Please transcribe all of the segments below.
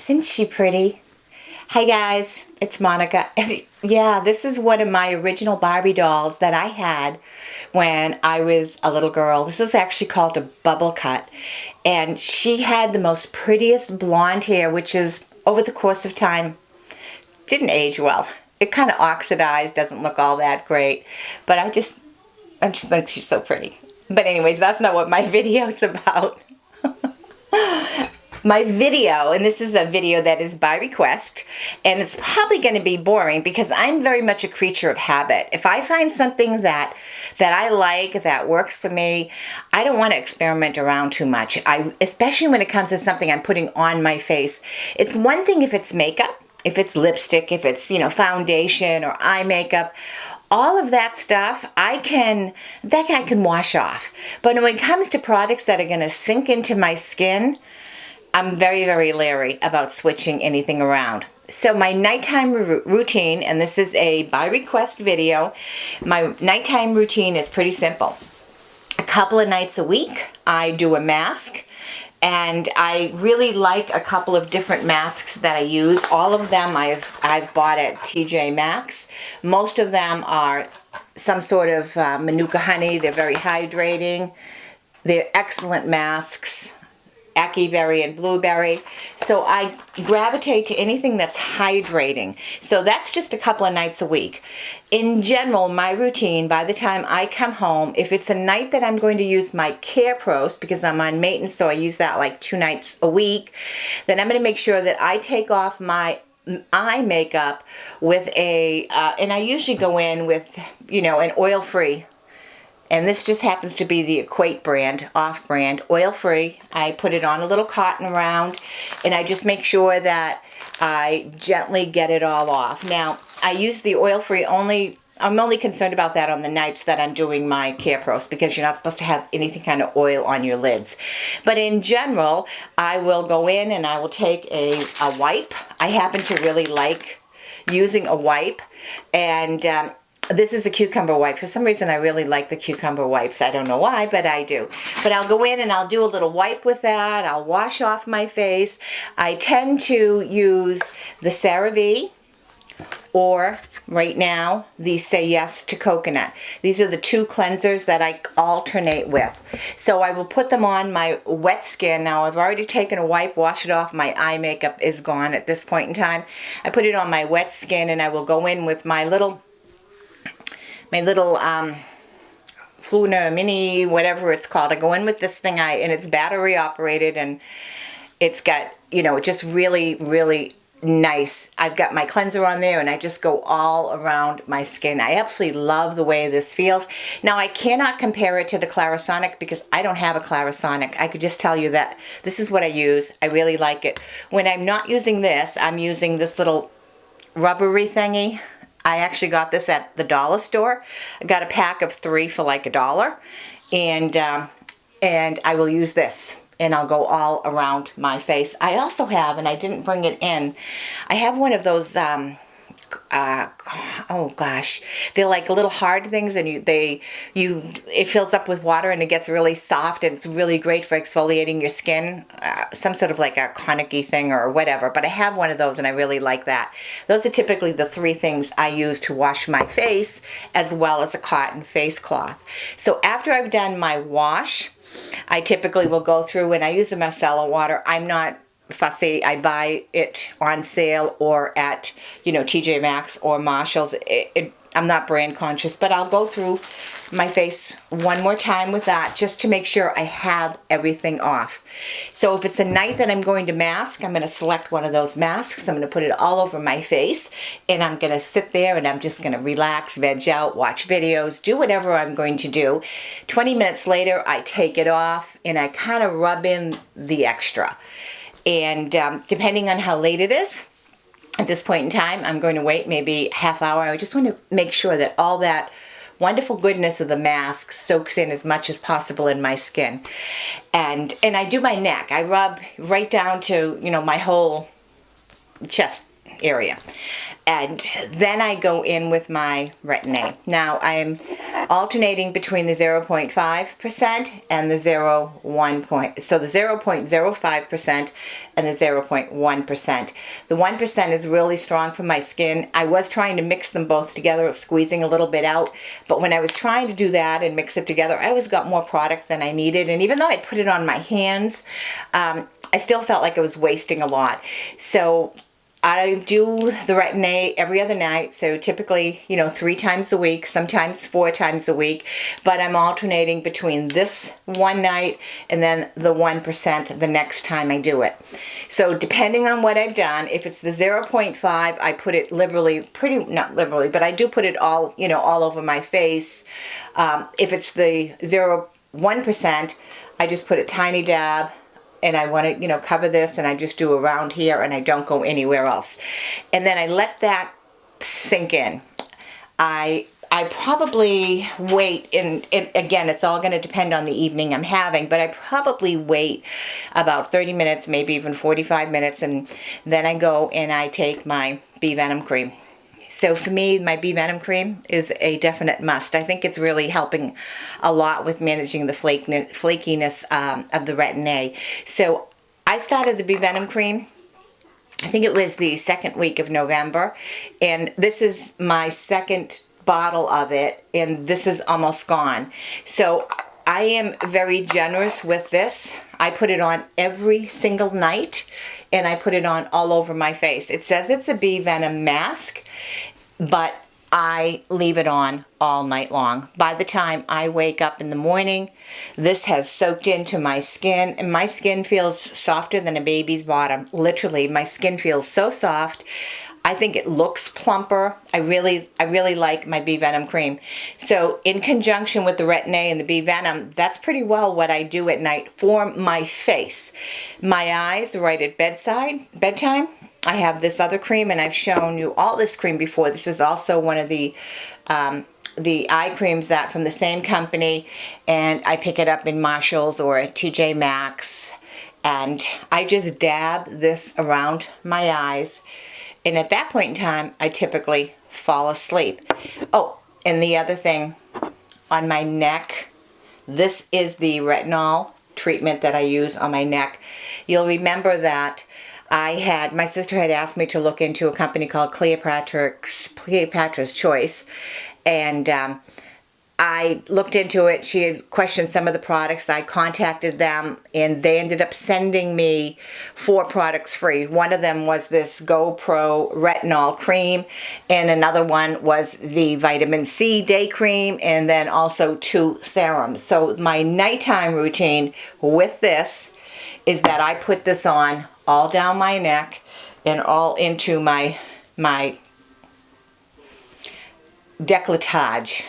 Isn't she pretty? Hi guys, it's Monica. Yeah, this is one of my original Barbie dolls that I had when I was a little girl. This is actually called a bubble cut. And she had the most prettiest blonde hair, which is, over the course of time, didn't age well. It kind of oxidized, doesn't look all that great. But I just think she's so pretty. But anyways, that's not what my video's about. My video, and this is a video that is by request, and it's probably going to be boring because I'm very much a creature of habit. If I find something that I like, that works for me, I don't want to experiment around too much. Especially when it comes to something I'm putting on my face. It's one thing if it's makeup, if it's lipstick, if it's, foundation or eye makeup. All of that stuff, that I can wash off. But when it comes to products that are going to sink into my skin, I'm very, very leery about switching anything around. So my nighttime routine, and this is a by request video, my nighttime routine is pretty simple. A couple of nights a week, I do a mask. And I really like a couple of different masks that I use. All of them I've bought at TJ Maxx. Most of them are some sort of Manuka honey. They're very hydrating. They're excellent masks. Ackee berry and blueberry. So I gravitate to anything that's hydrating. So that's just a couple of nights a week. In general, my routine, by the time I come home, if it's a night that I'm going to use my Care Pros, because I'm on maintenance, so I use that like 2 nights a week, then I'm going to make sure that I take off my eye makeup with and I usually go in with, an oil-free. And this just happens to be the Equate brand, off-brand, oil-free. I put it on a little cotton round, and I just make sure that I gently get it all off. Now, I use the oil-free only. I'm only concerned about that on the nights that I'm doing my Care Pros, because you're not supposed to have anything kind of oil on your lids. But in general, I will go in and I will take a wipe. I happen to really like using a wipe, and this is a cucumber wipe. For some reason, I really like the cucumber wipes. I don't know why, but I do. But I'll go in and I'll do a little wipe with that. I'll wash off my face. I tend to use the CeraVe or, right now, the Say Yes to Coconut. These are the 2 cleansers that I alternate with. So I will put them on my wet skin. Now, I've already taken a wipe, washed it off. My eye makeup is gone at this point in time. I put it on my wet skin, and I will go in with my little Fluna Mini, whatever it's called. I go in with this thing, and it's battery operated, and it's got, just really, really nice. I've got my cleanser on there, and I just go all around my skin. I absolutely love the way this feels. Now, I cannot compare it to the Clarisonic because I don't have a Clarisonic. I could just tell you that this is what I use. I really like it. When I'm not using this, I'm using this little rubbery thingy. I actually got this at the dollar store. I got a pack of 3 for like $1, and I will use this, and I'll go all around my face. I also have, and I didn't bring it in, I have one of those oh gosh, they're like little hard things, and it fills up with water and it gets really soft, and it's really great for exfoliating your skin, some sort of like a conicky thing or whatever. But I have one of those, and I really like that. Those are typically the 3 things I use to wash my face, as well as a cotton face cloth. So after I've done my wash, I typically will go through, and I use a micellar water. I'm not fussy. I buy it on sale or at, TJ Maxx or Marshall's. I'm not brand conscious, but I'll go through my face one more time with that just to make sure I have everything off. So if it's a night that I'm going to mask, I'm going to select one of those masks. I'm going to put it all over my face, and I'm going to sit there, and I'm just going to relax, veg out, watch videos, do whatever I'm going to do. 20 minutes later, I take it off, and I kind of rub in the extra. And depending on how late it is, at this point in time, I'm going to wait maybe half hour. I just want to make sure that all that wonderful goodness of the mask soaks in as much as possible in my skin. And I do my neck. I rub right down to, my whole chest area. And then I go in with my Retin A. Now, I'm alternating between the 0.5% and the 0.1%. So the 0.05% and the 0.1%. The 1% is really strong for my skin. I was trying to mix them both together, squeezing a little bit out, but when I was trying to do that and mix it together, I always got more product than I needed, and even though I put it on my hands, I still felt like I was wasting a lot. So I do the Retin A every other night, so typically, 3 times a week, sometimes 4 times a week, but I'm alternating between this one night and then the 1% the next time I do it. So depending on what I've done, if it's the 0.5, I put it liberally, not liberally, but I do put it all, all over my face. If it's the 0.1%, I just put a tiny dab, and I want to, cover this, and I just do around here, and I don't go anywhere else. And then I let that sink in. I probably wait, and again, it's all going to depend on the evening I'm having, but I probably wait about 30 minutes, maybe even 45 minutes, and then I go and I take my bee venom cream. So for me, my bee venom cream is a definite must. I think it's really helping a lot with managing the flakiness of the Retin A. So I started the bee venom cream, I think it was the second week of November, and this is my second bottle of it, and this is almost gone. So I am very generous with this. I put it on every single night, and I put it on all over my face. It says it's a bee venom mask, but I leave it on all night long. By the time I wake up in the morning, this has soaked into my skin, and my skin feels softer than a baby's bottom. Literally, my skin feels so soft. I think it looks plumper. I really like my bee venom cream. So in conjunction with the Retin A and the bee venom, that's pretty well what I do at night for my face. My eyes, right at bedtime, I have this other cream, and I've shown you all this cream before. This is also one of the eye creams that from the same company, and I pick it up in Marshall's or at TJ Maxx, and I just dab this around my eyes. And at that point in time, I typically fall asleep. Oh, and the other thing, on my neck, this is the retinol treatment that I use on my neck. You'll remember that my sister had asked me to look into a company called Cleopatra's Choice, and I looked into it. She had questioned some of the products. I contacted them, and they ended up sending me 4 products free. One of them was this GoPro retinol cream, and another one was the vitamin C day cream, and then also 2 serums. So my nighttime routine with this is that I put this on all down my neck and all into my décolletage,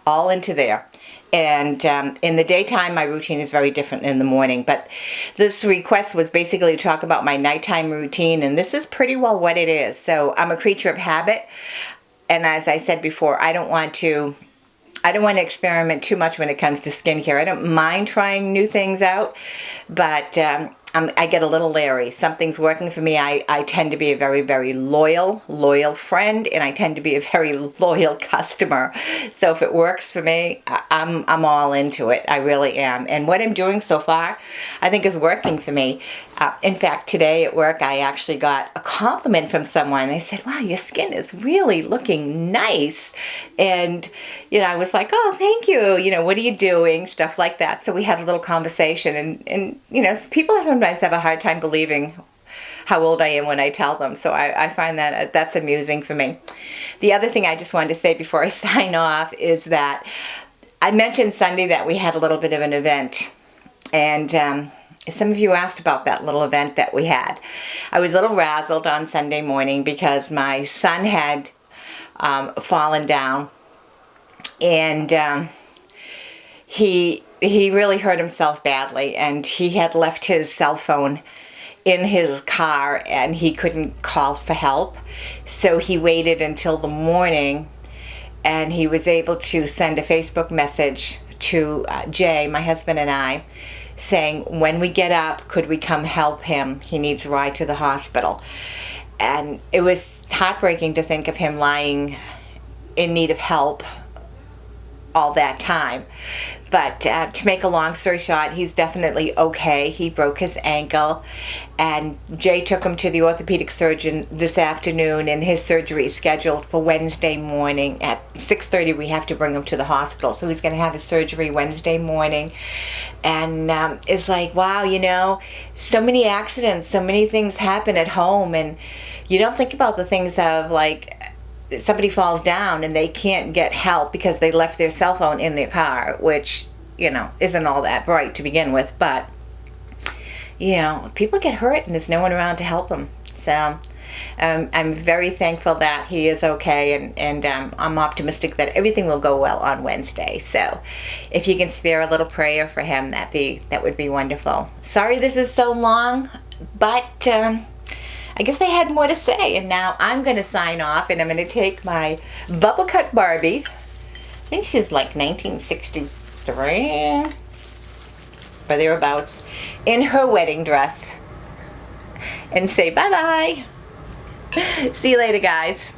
all into there. And in the daytime, my routine is very different in the morning. But this request was basically to talk about my nighttime routine, and this is pretty well what it is. So I'm a creature of habit, and as I said before, I don't want to experiment too much when it comes to skincare. I don't mind trying new things out, but I get a little leery. Something's working for me. I tend to be a very, very loyal friend, and I tend to be a very loyal customer. So if it works for me, I'm all into it. I really am. And what I'm doing so far, I think is working for me. In fact, today at work, I actually got a compliment from someone. They said, "Wow, your skin is really looking nice." And, I was like, "Oh, thank you. What are you doing?" Stuff like that. So we had a little conversation, and people sometimes have a hard time believing how old I am when I tell them. So I find that that's amusing for me. The other thing I just wanted to say before I sign off is that I mentioned Sunday that we had a little bit of an event, and some of you asked about that little event that we had. I was a little razzled on Sunday morning because my son had fallen down, and he really hurt himself badly, and he had left his cell phone in his car, and he couldn't call for help. So he waited until the morning, and he was able to send a Facebook message to Jay, my husband, and I, saying, "When we get up, could we come help him? He needs a ride to the hospital." And it was heartbreaking to think of him lying in need of help all that time. But to make a long story short, he's definitely okay. He broke his ankle, and Jay took him to the orthopedic surgeon this afternoon, and his surgery is scheduled for Wednesday morning at 6:30. We have to bring him to the hospital, so he's going to have his surgery Wednesday morning. And it's like, wow, you know, so many accidents, so many things happen at home, and you don't think about the things of, like, somebody falls down and they can't get help because they left their cell phone in their car, which, you know, isn't all that bright to begin with. But, you know, people get hurt and there's no one around to help them. So I'm very thankful that he is okay, and I'm optimistic that everything will go well on Wednesday. So if you can spare a little prayer for him, that would be wonderful. Sorry this is so long, but I guess I had more to say, and now I'm going to sign off, and I'm going to take my bubble cut Barbie, I think she's like 1963 or thereabouts, in her wedding dress, and say bye-bye. See you later, guys.